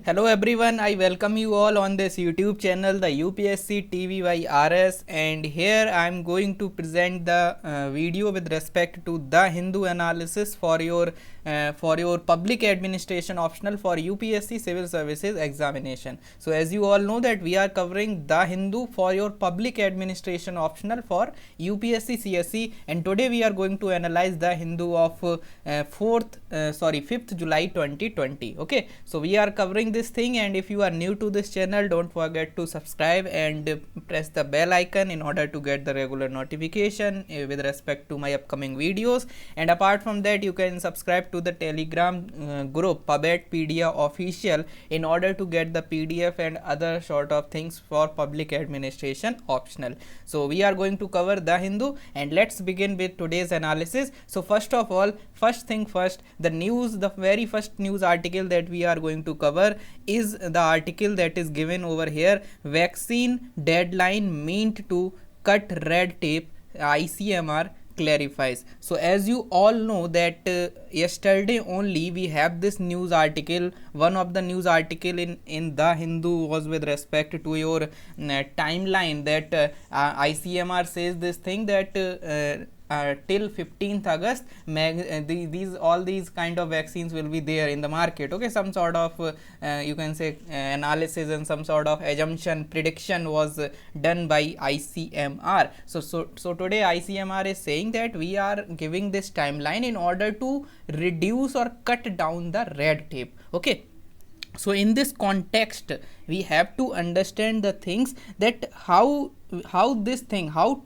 Hello everyone, I welcome you all on this YouTube channel, the UPSC TV by RS, and here I am going to present the video with respect to the Hindu analysis for your public administration optional for UPSC Civil Services examination. So as you all know that we are covering the Hindu for your public administration optional for UPSC CSE, and today we are going to analyze the Hindu of 5th July 2020. Okay, so we are covering this thing, and if you are new to this channel, don't forget to subscribe and press the bell icon in order to get the regular notification with respect to my upcoming videos. And apart from that, you can subscribe to the Telegram group Pubedpedia Official in order to get the PDF and other sort of things for public administration optional. So we are going to cover the Hindu, and let's begin with today's analysis. So first of all, first thing first, the very first news article that we are going to cover is the article that is given over here: vaccine deadline meant to cut red tape, ICMR clarifies. So as you all know that yesterday only we have this news article. One of the news article in the Hindu was with respect to your timeline that ICMR says this thing that till 15th August all these kind of vaccines will be there in the market. Okay, some sort of you can say analysis and some sort of assumption prediction was done by ICMR. So today ICMR is saying that we are giving this timeline in order to reduce or cut down the red tape. Okay, so in this context we have to understand the things that how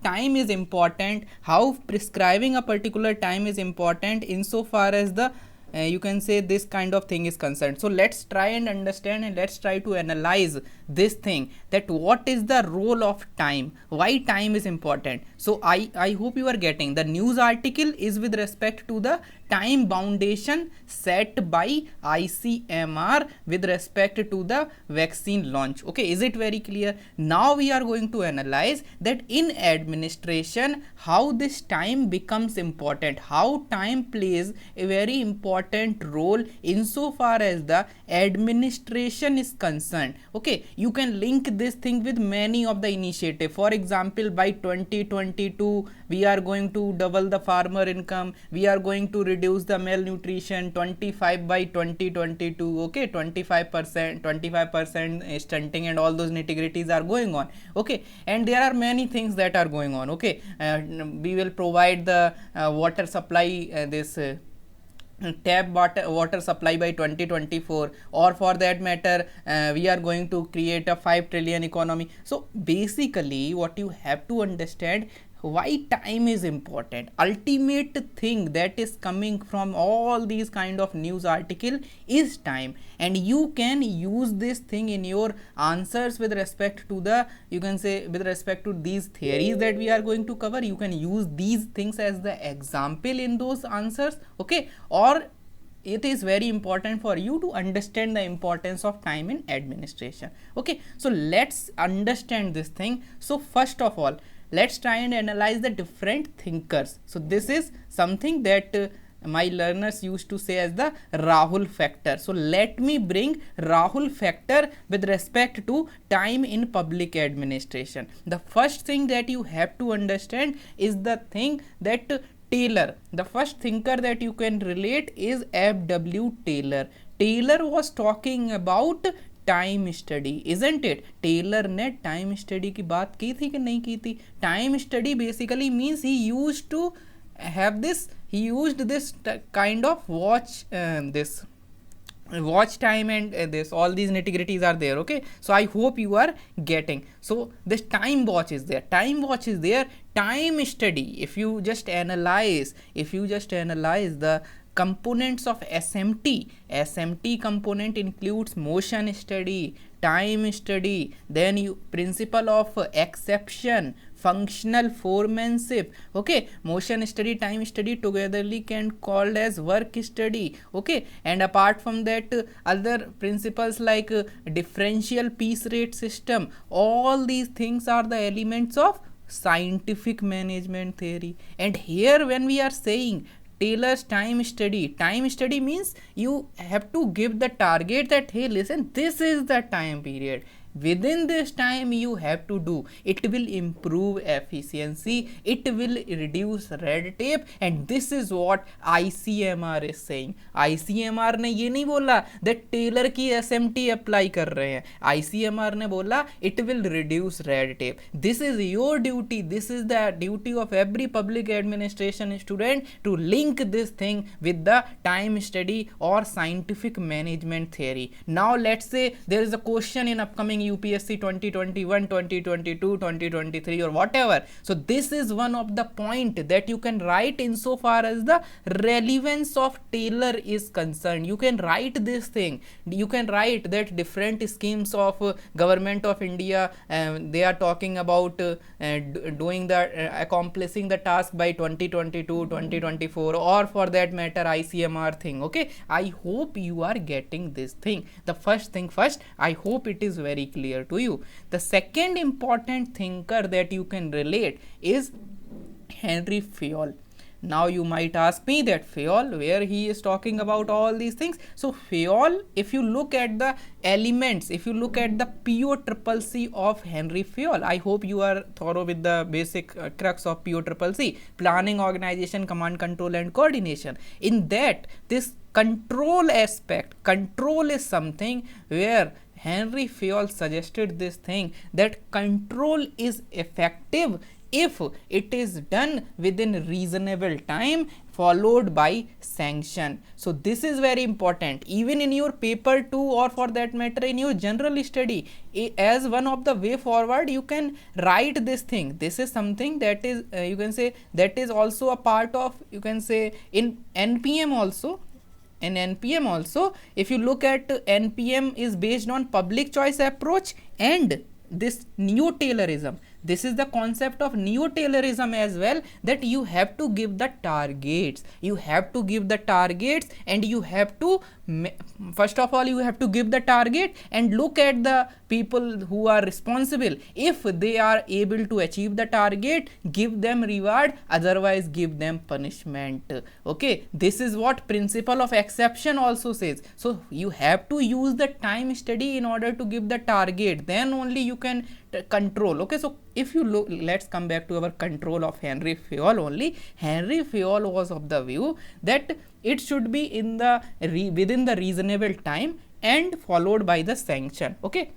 time is important, how prescribing a particular time is important insofar as the you can say this kind of thing is concerned. So let's try and understand, and let's try to analyze this thing, that what is the role of time, why time is important. So I hope you are getting the news article is with respect to the time foundation set by ICMR with respect to the vaccine launch. Okay, is it very clear? Now we are going to analyze that in administration how this time becomes important, how time plays a very important role insofar as the administration is concerned. Okay, you can link this thing with many of the initiative. For example, by 2022 we are going to double the farmer income, we are going to reduce the malnutrition 25 by 2022. Okay, 25% stunting and all those nitty-gritties are going on. Okay, and there are many things that are going on. Okay, we will provide the water supply tap water supply by 2024, or for that matter we are going to create a 5 trillion economy. So basically what you have to understand, why time is important. Ultimate thing that is coming from all these kind of news article is time, and you can use this thing in your answers with respect to the, you can say with respect to these theories that we are going to cover. You can use these things as the example in those answers. Okay, or it is very important for you to understand the importance of time in administration. Okay, so let's understand this thing. So first of all, let's try and analyze the different thinkers. So this is something that my learners used to say as the Rahul factor. So let me bring Rahul factor with respect to time in public administration. The first thing that you have to understand is the thing that Taylor, the first thinker that you can relate is F.W. Taylor. Taylor was talking about time study, isn't it? Taylor ने time study की बात की थी कि नहीं की थी? Time study basically means he used to have this, he used this kind of watch time and this all these nitty-gritties are there. Okay, so I hope you are getting. So this time watch is there, time study. If you just analyze the components of SMT component includes motion study, time study, then principle of exception, functional foremanship. Okay, motion study, time study togetherly can called as work study. Okay, and apart from that other principles like differential piece rate system, all these things are the elements of scientific management theory. And here when we are saying Taylor's time study. Time study means you have to give the target that, hey, listen, this is the time period. Within this time you have to do. It will improve efficiency, it will reduce red tape, and this is what ICMR is saying. ICMR ने ये नहीं बोला that Taylor की SMT apply कर रहे हैं. ICMR ने बोला it will reduce red tape. This is your duty, this is the duty of every public administration student to link this thing with the time study or scientific management theory. Now let's say there is a question in upcoming UPSC 2021, 2022, 2023 or whatever. So this is one of the point that you can write insofar as the relevance of Taylor is concerned. You can write this thing. You can write that different schemes of government of India, they are talking about doing the accomplishing the task by 2022, 2024, or for that matter ICMR thing. Okay, I hope you are getting this thing. The first thing first, I hope it is very clear to you. The second important thinker that you can relate is Henry Fayol. Now you might ask me that Fayol, where he is talking about all these things. So Fayol, if you look at the elements, if you look at the POCCC of Henry Fayol, I hope you are thorough with the basic crux of POCCC, planning, organization, command, control and coordination. In that, this control aspect, control is something where Henry Fayol suggested this thing, that control is effective if it is done within reasonable time followed by sanction. So this is very important. Even in your paper 2 or for that matter in your general study, as one of the way forward you can write this thing. This is something that is you can say that is also a part of, you can say, in NPM also. In NPM also, if you look at NPM is based on public choice approach and this neo-Taylorism. This is the concept of neo-Taylorism as well, that you have to give the targets. You have to give the targets and you have to, first of all, you have to give the target and look at the people who are responsible. If they are able to achieve the target, give them reward, otherwise give them punishment. Okay, this is what principle of exception also says. So you have to use the time study in order to give the target, then only you can control. Okay, so if you look, let's come back to our control of Henry Fayol only. Henry Fayol was of the view that it should be in the within the reasonable time and followed by the sanction. Okay,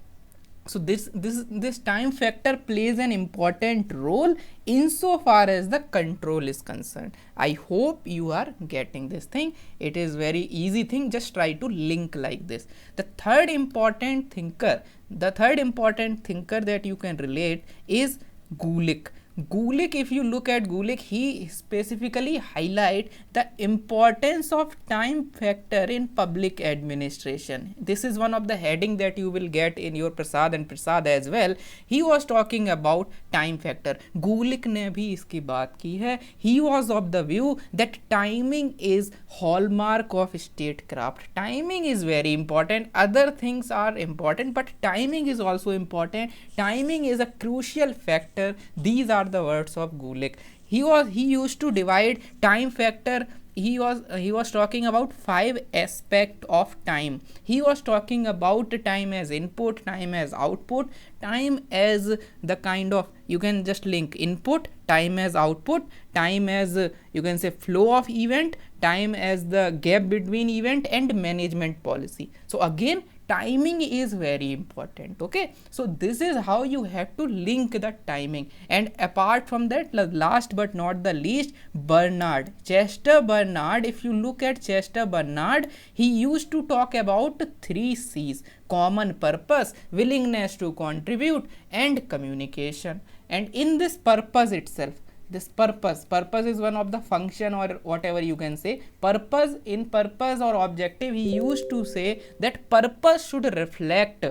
so this time factor plays an important role insofar as the control is concerned. I hope you are getting this thing. It is very easy thing, just try to link like this. The third important thinker that you can relate is Gulick. Gulick, if you look at Gulick, he specifically highlight the importance of time factor in public administration. This is one of the heading that you will get in your Prasad and Prasad as well. He was talking about time factor. Gulick ने भी इसकी बात की है. He was of the view that timing is hallmark of statecraft. Timing is very important. Other things are important, but timing is also important. Timing is a crucial factor. These are the words of Gulick. He used to divide time factor. He was talking about 5 aspects of time. He was talking about time as input, time as output, time as the kind of, you can just link input, time as output, time as you can say flow of event, time as the gap between event, and management policy. So again, timing is very important. Okay, so this is how you have to link the timing. And apart from that, last but not the least, Bernard, Chester Bernard. If you look at Chester Bernard, he used to talk about 3 C's: common purpose, willingness to contribute, and communication. And in this purpose itself, this purpose is one of the function or whatever you can say. Purpose, in purpose or objective, he used to say that purpose should reflect,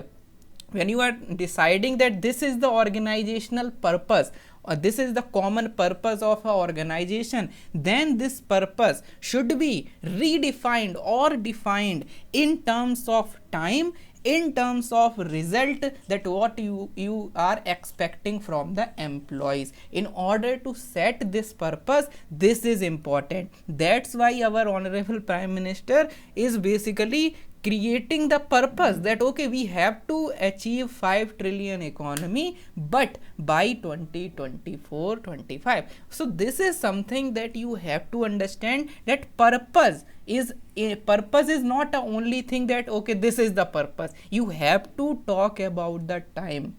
when you are deciding that this is the organizational purpose this is the common purpose of an organization, then this purpose should be redefined or defined in terms of time, in terms of result, that what you are expecting from the employees. In order to set this purpose, this is important. That's why our honorable prime minister is basically creating the purpose that okay, we have to achieve 5 trillion economy, but by 2024-25. so this is something that you have to understand, that purpose is not the only thing that okay, this is the purpose. You have to talk about the time.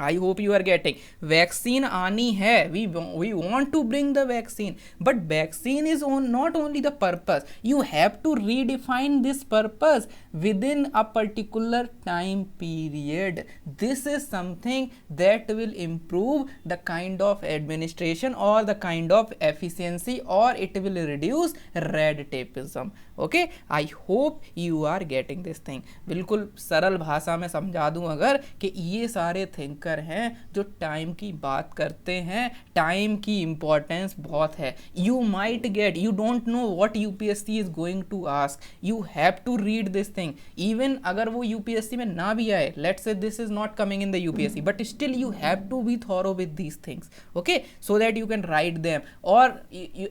I hope you are getting. Vaccine आनी है, we want to bring the vaccine, but vaccine is not only the purpose. You have to redefine this purpose within a particular time period. This is something that will improve the kind of administration or the kind of efficiency, or it will reduce red tapeism. Okay, I hope you are getting this thing. बिल्कुल सरल भाषा में समझा दूं अगर, कि ये सारे थिंकर हैं जो टाइम की बात करते हैं, टाइम की इंपॉर्टेंस बहुत है. You might get, you don't know what UPSC is going to ask, you have to read this thing. Even अगर वो यूपीएससी में ना भी आए, let's say this is not coming in the UPSC, but still you have to be thorough with these things, okay, so that you can write them. और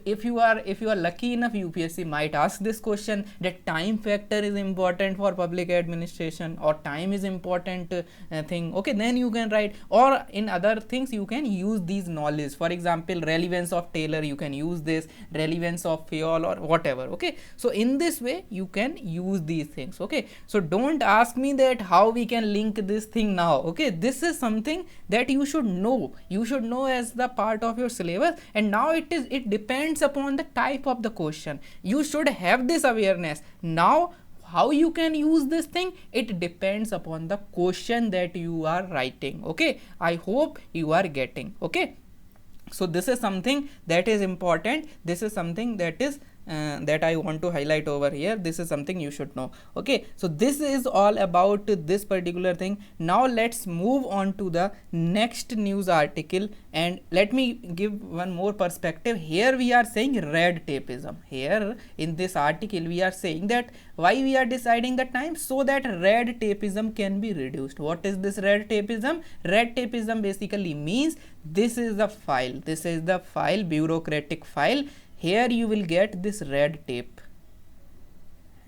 if you are lucky enough, UPSC might ask this question, that time factor is important for public administration, or time is important thing, okay, then you can write. Or in other things you can use these knowledge, for example relevance of Taylor, you can use this, relevance of Fayol or whatever, okay. So in this way you can use these things, okay. So don't ask me that how we can link this thing now, okay. This is something that you should know as the part of your syllabus, and now it depends upon the type of the question. You should have this awareness. Now how you can use this thing, it depends upon the question that you are writing, okay. I hope you are getting, okay. So this is something that is important. This is something that is that I want to highlight over here. This is something you should know, okay. So this is all about this particular thing. Now let's move on to the next news article, and let me give one more perspective. Here we are saying red tapeism. Here in this article we are saying that why we are deciding the time, so that red tapeism can be reduced. What is this red tapeism? Red tapeism basically means this is the file, bureaucratic file. Here you will get this red tape.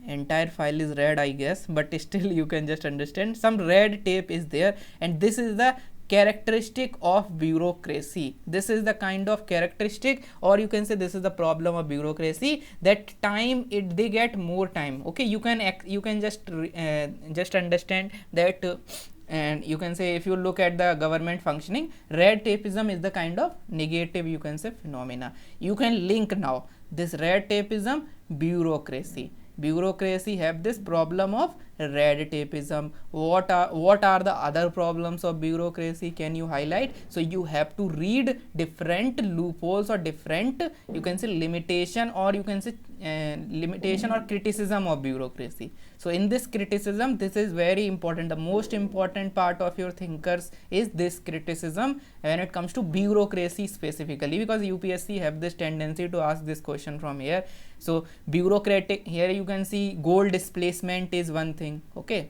Entire file is red, I guess, but still you can just understand some red tape is there, and this is the characteristic of bureaucracy. This is the kind of characteristic, or you can say this is the problem of bureaucracy, that time they get more time, okay. You can just understand that and you can say, if you look at the government functioning, red tapeism is the kind of negative, you can say, phenomena. You can link now this red tapeism, bureaucracy have this problem of red tapeism. What are the other problems of bureaucracy? Can you highlight? So you have to read different loopholes, or different, you can say, limitation, or you can say limitation or criticism of bureaucracy. So in this criticism, this is very important. The most important part of your thinkers is this criticism when it comes to bureaucracy specifically, because UPSC have this tendency to ask this question from here. So bureaucratic, here you can see goal displacement is one thing, okay.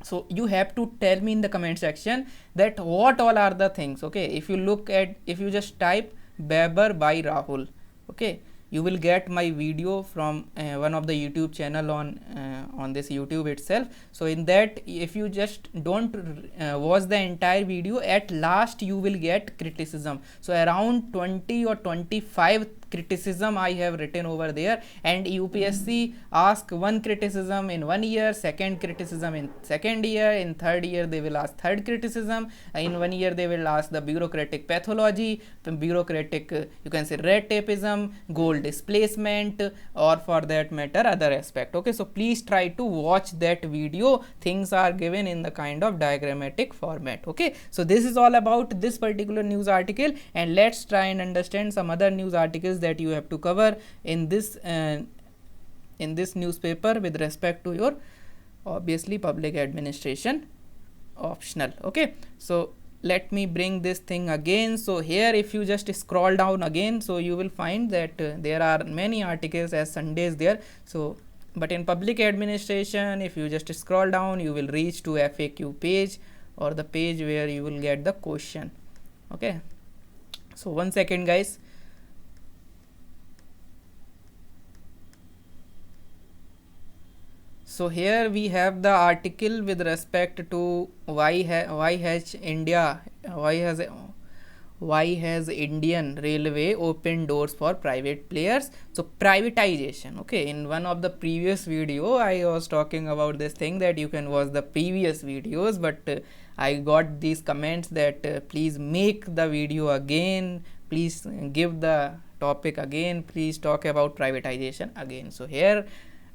So you have to tell me in the comment section that what all are the things, okay. If you just type Baber by Rahul, okay, you will get my video from one of the YouTube channel on this YouTube itself. So in that, if you just don't watch the entire video, at last you will get criticism. So around 20 or 25 criticism I have written over there, and UPSC ask one criticism in 1 year, second criticism in second year, in third year they will ask third criticism, in 1 year they will ask the bureaucratic pathology, bureaucratic you can say red tapeism, goal displacement, or for that matter other aspect, okay. So please try to watch that video. Things are given in the kind of diagrammatic format, okay. So this is all about this particular news article, and let's try and understand some other news articles that you have to cover in this newspaper with respect to your obviously public administration optional, okay. So let me bring this thing again. So here if you just scroll down again, so you will find that there are many articles as Sundays there. So but in public administration, if you just scroll down, you will reach to FAQ page, or the page where you will get the question. Okay, so 1 second guys. So here we have the article with respect to why has Indian Railway opened doors for private players. So privatization. Okay, in one of the previous video I was talking about this thing, that you can watch the previous videos, but I got these comments that please make the video again, please give the topic again, please talk about privatization again. So here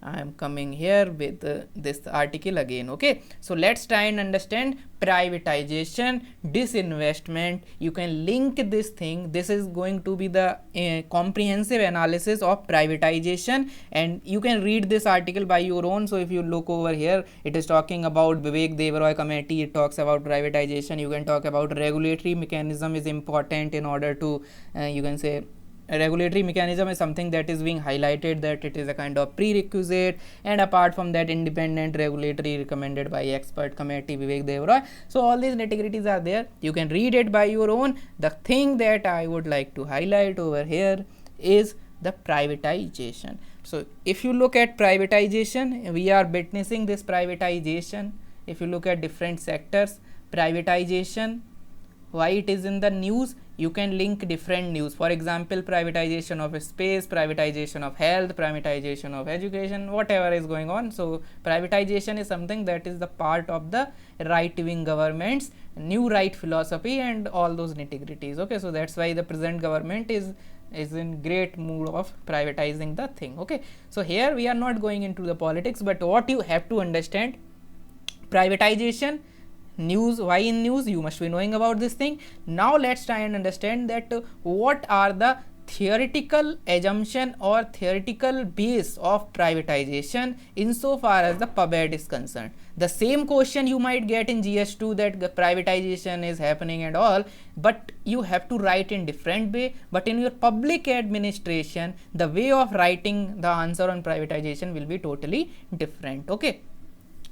I am coming here with this article again. Okay, so let's try and understand privatization, disinvestment. You can link this thing. This is going to be the comprehensive analysis of privatization, and you can read this article by your own. So if you look over here, it is talking about Vivek Devaroy committee. It talks about privatization. You can talk about regulatory mechanism is important in order to you can say a regulatory mechanism is something that is being highlighted, that it is a kind of prerequisite, and apart from that, independent regulatory recommended by expert committee Vivek Devaroy. So all these nitty-gritties are there. You can read it by your own. The thing that I would like to highlight over here is the privatization. So if you look at privatization, we are witnessing this privatization. If you look at different sectors, privatization, why it is in the news, you can link different news. For example, privatization of space, privatization of health, privatization of education, whatever is going on. So privatization is something that is the part of the right-wing government's new right philosophy and all those nitty-gritties. Okay, so that's why the present government is in great mood of privatizing the thing. Okay, so here we are not going into the politics, but what you have to understand, privatization, news, why in news, you must be knowing about this thing. Now let's try and understand that what are the theoretical assumption or theoretical base of privatization insofar as the PubEd is concerned. The same question you might get in GS2, that the privatization is happening and all, but you have to write in different way. But in your public administration, the way of writing the answer on privatization will be totally different. Okay,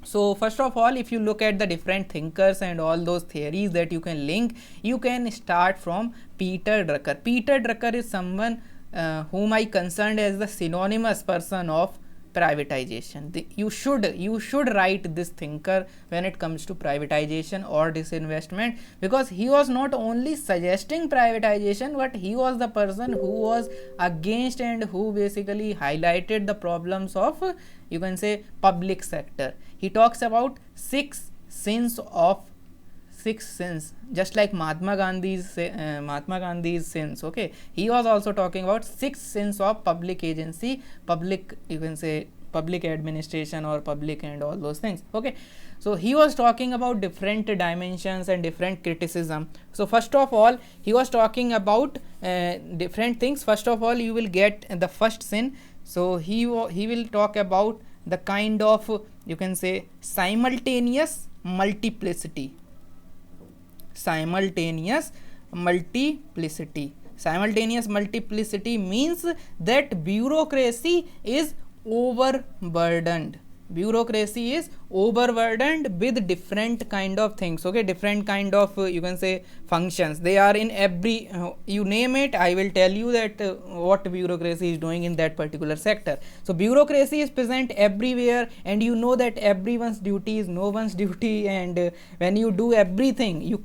so first of all, if you look at the different thinkers and all those theories that you can link, you can start from Peter Drucker. Peter Drucker is someone whom I concerned as the synonymous person of privatization. You should write this thinker when it comes to privatization or disinvestment, because he was not only suggesting privatization, but he was the person who was against and who basically highlighted the problems of you can say public sector. He talks about six sins, just like Mahatma Gandhi's sins. Okay, he was also talking about 6 sins of public agency, public, you can say public administration or public and all those things. Okay, so he was talking about different dimensions and different criticism. So first of all, he was talking about different things. First of all, you will get the first sin. So he will talk about the kind of you can say simultaneous multiplicity. Simultaneous multiplicity means that bureaucracy is overburdened. Bureaucracy is overburdened with different kind of things. Okay, different kind of you can say functions. They are in every you name it, I will tell you that what bureaucracy is doing in that particular sector. So bureaucracy is present everywhere, and you know that everyone's duty is no one's duty, and when you do everything, you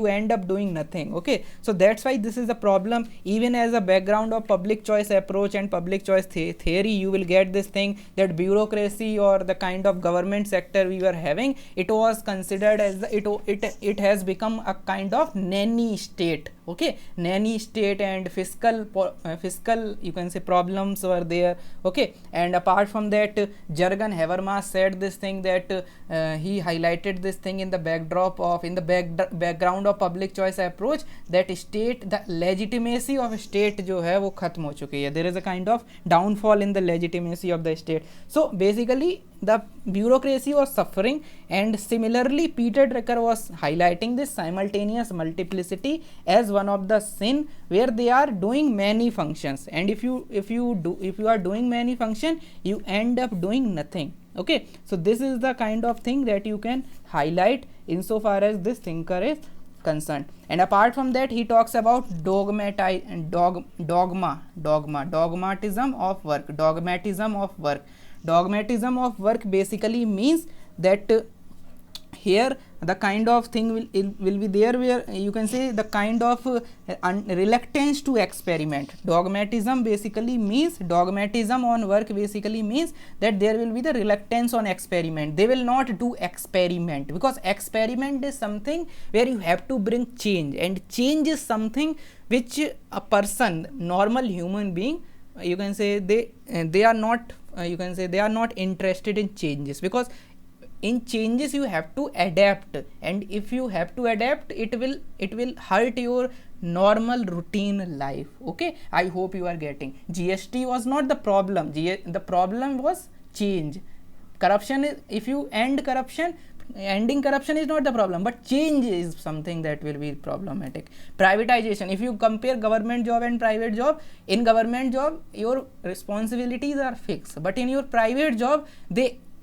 end up doing nothing. Okay, so that's why this is a problem. Even as a background of public choice approach and public choice theory, you will get this thing that bureaucracy or the kind of government sector we were having, it was considered as it has become a kind of nanny state. Okay, nanny state and fiscal you can say problems were there. Okay, and apart from that, Jurgen Habermas said this thing that he highlighted this thing in the background of public choice approach, that state, the legitimacy of state जो है वो खत्म हो चुकी है. There is a kind of downfall in the legitimacy of the state. So basically the bureaucracy was suffering, and similarly Peter Drucker was highlighting this simultaneous multiplicity as one of the sin, where they are doing many functions, and if you are doing many function, you end up doing nothing. Okay, so this is the kind of thing that you can highlight insofar as this thinker is concerned. And apart from that, he talks about dogmatism of work. Dogmatism of work basically means that here the kind of thing will be there where you can say the kind of reluctance to experiment. Dogmatism on work basically means that there will be the reluctance on experiment. They will not do experiment, because experiment is something where you have to bring change, and change is something which a person, normal human being, you can say they are not they are not interested in changes, because in changes you have to adapt, and if you have to adapt, it will hurt your normal routine life. Okay, I hope you are getting. GST was not the problem. The problem was change. Corruption is, if you end corruption, ending corruption is not the problem, but change is something that will be problematic. Privatization, if you compare government job and private job, in government job your responsibilities are fixed, but in your private job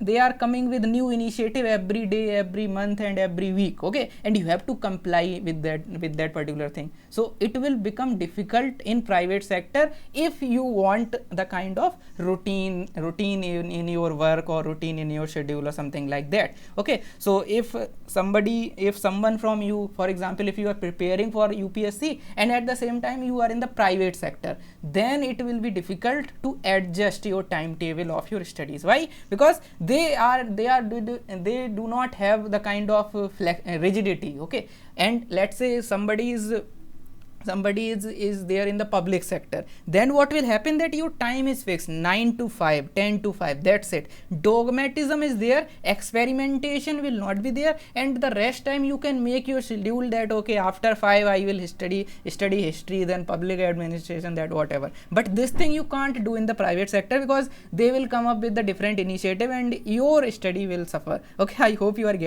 they are coming with new initiative every day, every month and every week. Okay, and you have to comply with that particular thing. So it will become difficult in private sector if you want the kind of routine in your work, or routine in your schedule, or something like that. Okay, so if someone from you, for example, if you are preparing for UPSC and at the same time you are in the private sector, then it will be difficult to adjust your timetable of your studies. Why? Because they do not have the kind of rigidity. Okay, and let's say somebody is there in the public sector, then what will happen, that your time is fixed, 9 to 5, 10 to 5, that's it. Dogmatism is there, experimentation will not be there, and the rest time you can make your schedule that okay, after 5 I will study history, then public administration, that whatever. But this thing you can't do in the private sector, because they will come up with the different initiative and your study will suffer. Okay, I hope you are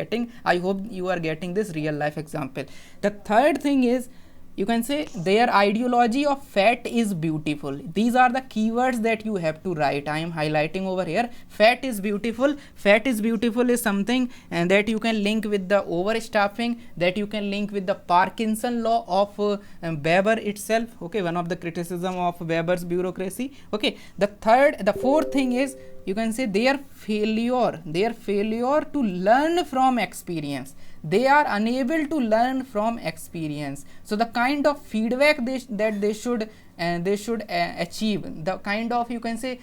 getting this real life example. The third thing is, you can say their ideology of fat is beautiful. These are the keywords that you have to write. I am highlighting over here. Fat is beautiful. Fat is beautiful is something and that you can link with the overstaffing, that you can link with the Parkinson law of Weber itself. Okay, one of the criticism of Weber's bureaucracy. Okay, the fourth thing is, you can say their failure to learn from experience. They are unable to learn from experience. So the kind of feedback that they should achieve, the kind of, you can say,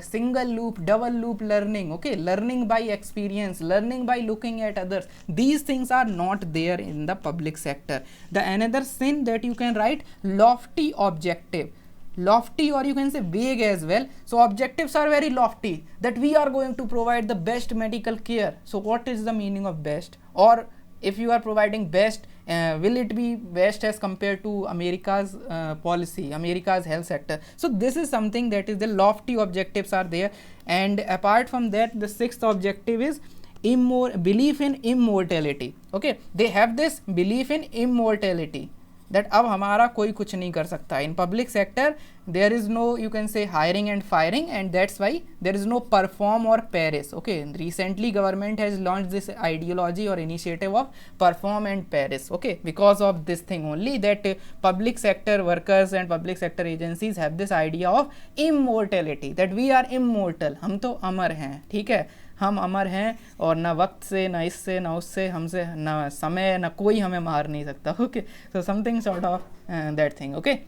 single loop, double loop learning. Okay, learning by experience, learning by looking at others, these things are not there in the public sector. The another sin that you can write, lofty objective. Lofty, or you can say vague as well. So objectives are very lofty, that we are going to provide the best medical care. So what is the meaning of best? Or if you are providing best, will it be best as compared to America's policy, America's health sector? So this is something that is, the lofty objectives are there. And apart from that, the sixth objective is belief in immortality. Okay, they have this belief in immortality, that अब हमारा कोई कुछ नहीं कर सकता. In public sector there is no, you can say, hiring and firing, and that's why there is no perform or perish. Okay, recently government has launched this ideology or initiative of perform and perish. Okay, because of this thing only, that public sector workers and public sector agencies have this idea of immortality, that we are immortal, हम तो अमर हैं. ठीक है, हम अमर हैं और ना वक्त से, ना इससे, ना उससे, हमसे ना समय, ना कोई हमें मार नहीं सकता. Okay, so something sort of that thing. Okay,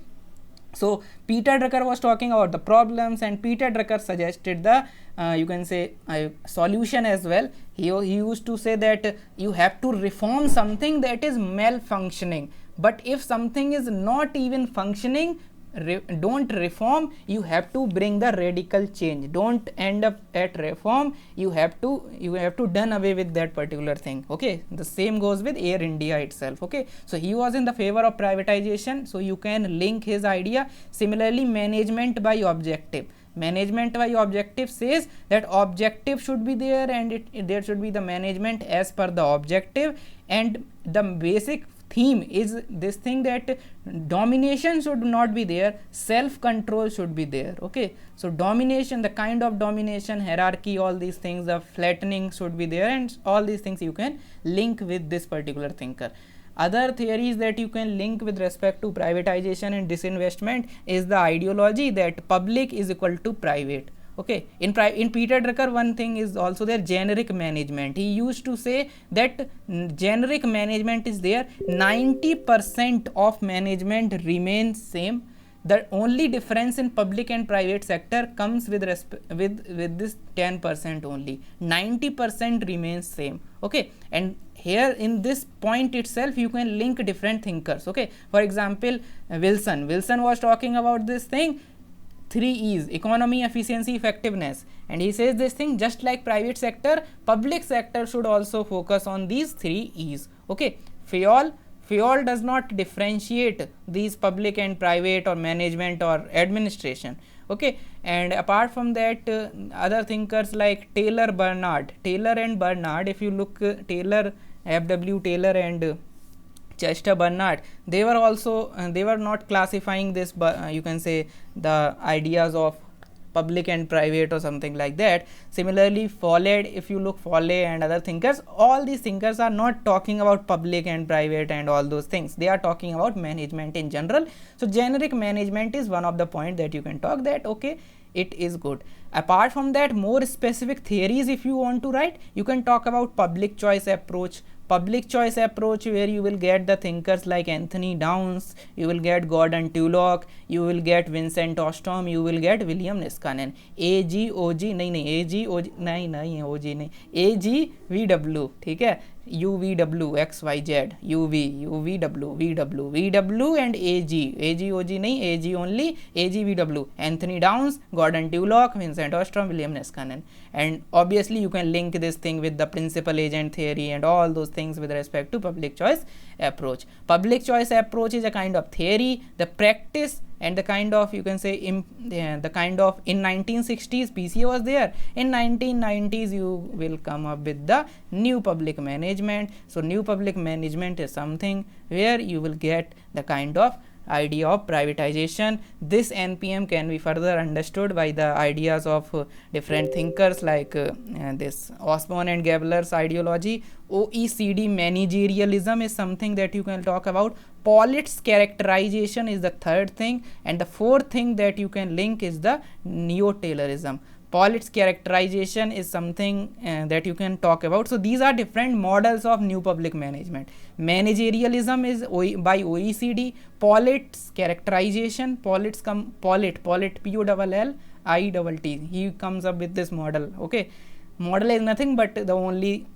So Peter Drucker was talking about the problems, and Peter Drucker suggested the you can say solution as well. He used to say that you have to reform something that is malfunctioning, but if something is not even functioning, don't reform, you have to bring the radical change. Don't end up at reform, you have to done away with that particular thing. Okay, the same goes with Air India itself. Okay, so he was in the favor of privatization, so you can link his idea. Similarly, management by objective. Management by objective says that objective should be there, and there should be the management as per the objective, and the basic theme is this thing that domination should not be there, self control should be there. Okay, so domination, the kind of domination, hierarchy, all these things, the flattening should be there, and all these things you can link with this particular thinker. Other theories that you can link with respect to privatization and disinvestment is the ideology that public is equal to private. Okay, in Peter Drucker, one thing is also there, generic management. He used to say that generic management is there, 90% of management remains same. The only difference in public and private sector comes with this 10% only. 90% remains same. Okay, and here in this point itself you can link different thinkers. Okay, for example, Wilson was talking about this thing, 3 E's: economy, efficiency, effectiveness, and he says this thing, just like private sector, public sector should also focus on these 3 E's. Okay, Fayol does not differentiate these public and private or management or administration. Okay, and apart from that, other thinkers like Taylor and Bernard, if you look, Taylor, F.W. Taylor and Chester Bernard, they were also they were not classifying this, but you can say the ideas of public and private or something like that. Similarly, Follett, if you look, Follett and other thinkers, all these thinkers are not talking about public and private and all those things. They are talking about management in general. So generic management is one of the point that you can talk that, okay, it is good. Apart from that, more specific theories if you want to write, you can talk about public choice approach. Public choice approach, where you will get the thinkers like Anthony Downs, you will get Gordon Tullock, you will get Vincent Ostrom, you will get William Niskanen. AGVW, ठीक है, UVW, XYZ, VW and AG नहीं, AG only, AGVW, Anthony Downs, Gordon Tullock, Vincent Ostrom, William Niskanen. And obviously you can link this thing with the principal agent theory and all those things with respect to public choice approach. Public choice approach is a kind of theory, the practice, and the kind of, you can say, the kind of, in 1960s PCA was there, in 1990s you will come up with the new public management. So new public management is something where you will get the kind of idea of privatization. This NPM can be further understood by the ideas of different thinkers like this Osborne and Gabler's ideology. OECD managerialism is something that you can talk about. Pollitt's characterization is the third thing, and the fourth thing that you can link is the neo-Taylorism. Pollitt's characterization is something that you can talk about. So these are different models of new public management. Managerialism is by OECD. Pollitt's characterization, Pollitt, P-O-L-L-I-T-T, he comes up with this model. Okay, model is nothing but the only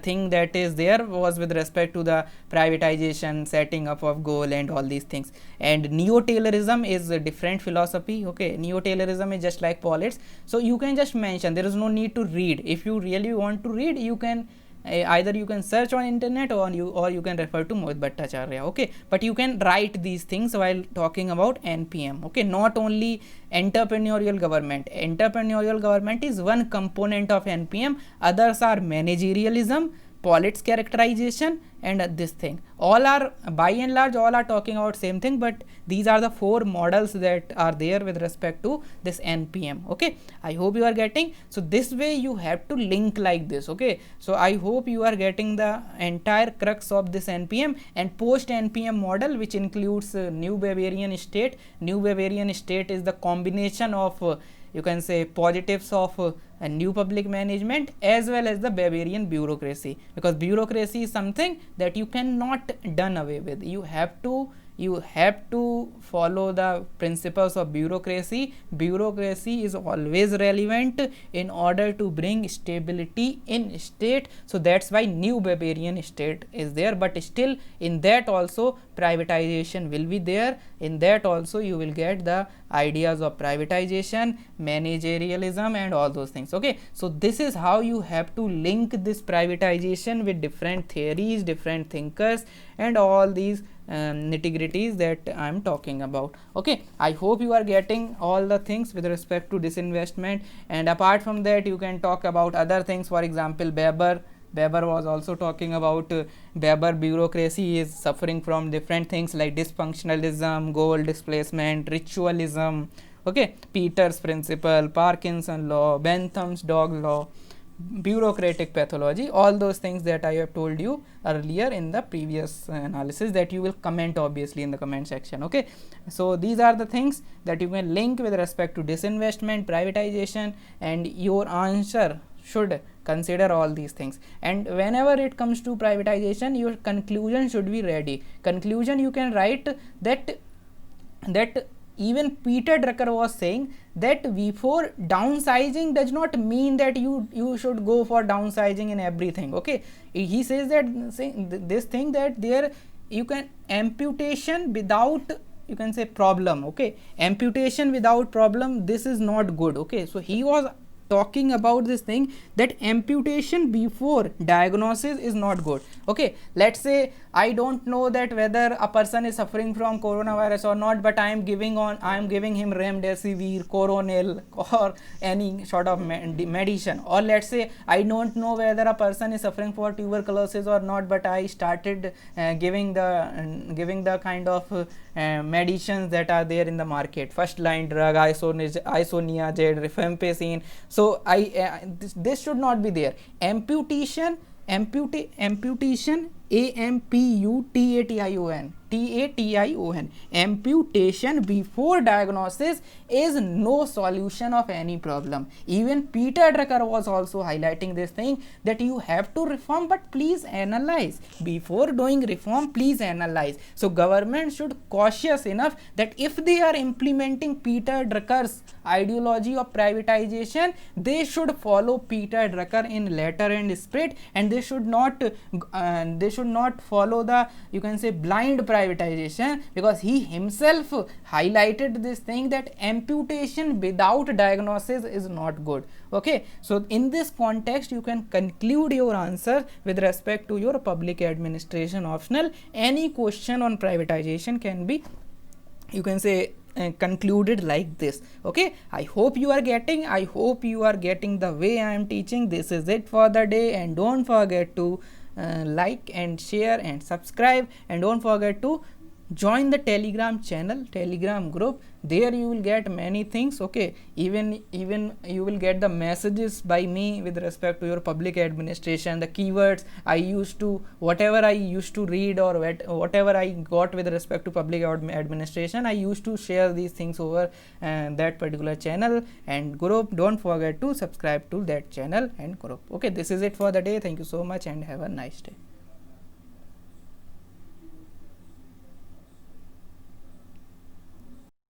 thing that is there was with respect to the privatization, setting up of goal and all these things. And neo-Taylorism is a different philosophy. Okay, neo-Taylorism is just like Pollitt's. So you can just mention, there is no need to read. If you really want to read, you can either you can search on internet or you can refer to Mohit Bhattacharya. Okay, but you can write these things while talking about NPM. Okay, not only entrepreneurial government. Entrepreneurial government is one component of NPM. Others are managerialism, Pollitt's characterization, and this thing. All are, by and large, all are talking about same thing, but these are the four models that are there with respect to this NPM. Okay, I hope you are getting. So this way you have to link like this. Okay, so I hope you are getting the entire crux of this NPM and post NPM model, which includes new Bavarian state. New Bavarian state is the combination of you can say positives of a new public management as well as the Bavarian bureaucracy, because bureaucracy is something that you cannot done away with. You have to you have to follow the principles of bureaucracy. Bureaucracy is always relevant in order to bring stability in state. So that's why new Bavarian state is there, but still in that also privatization will be there. In that also you will get the ideas of privatization, managerialism and all those things. Okay, so this is how you have to link this privatization with different theories, different thinkers and all these nitty-gritties that I am talking about. Okay, I hope you are getting all the things with respect to disinvestment, and apart from that you can talk about other things. For example, Weber was also talking about Weber bureaucracy is suffering from different things like dysfunctionalism, goal displacement, ritualism. Okay, Peter's principle, Parkinson law, Bentham's dog law, bureaucratic pathology, all those things that I have told you earlier in the previous analysis that you will comment obviously in the comment section. Okay, so these are the things that you can link with respect to disinvestment, privatization, and your answer should consider all these things. And whenever it comes to privatization, your conclusion should be ready. Conclusion you can write that even Peter Drucker was saying that before downsizing does not mean that you should go for downsizing in everything. Okay, he says that this thing that there you can amputation without, you can say, problem. Okay, amputation without problem, this is not good. Okay, so he was talking about this thing that amputation before diagnosis is not good. Okay, let's say I don't know that whether a person is suffering from coronavirus or not, but I am giving him remdesivir, coronel or any sort of medicine. Or let's say I don't know whether a person is suffering for tuberculosis or not, but I started giving the kind of medicines that are there in the market, first line drug, isoniazid, rifampicin. So this should not be there. Amputation, amputation amputation before diagnosis is no solution of any problem. Even Peter Drucker was also highlighting this thing that you have to reform, but please analyze. Before doing reform, please analyze. So government should cautious enough that if they are implementing Peter Drucker's ideology of privatization, they should follow Peter Drucker in letter and spirit, and they should not follow the, you can say, blind privatization, because he himself highlighted this thing that amputation without diagnosis is not good. Okay, so in this context you can conclude your answer with respect to your public administration optional. Any question on privatization can be, you can say, concluded like this. Okay, I hope you are getting the way I am teaching. This is it for the day, and don't forget to like and share and subscribe, and don't forget to join the Telegram channel, Telegram group. There you will get many things. Okay, even you will get the messages by me with respect to your public administration, the keywords whatever I used to read or whatever I got with respect to public administration, I used to share these things over that particular channel and group. Don't forget to subscribe to that channel and group. Okay, this is it for the day. Thank you so much and have a nice day.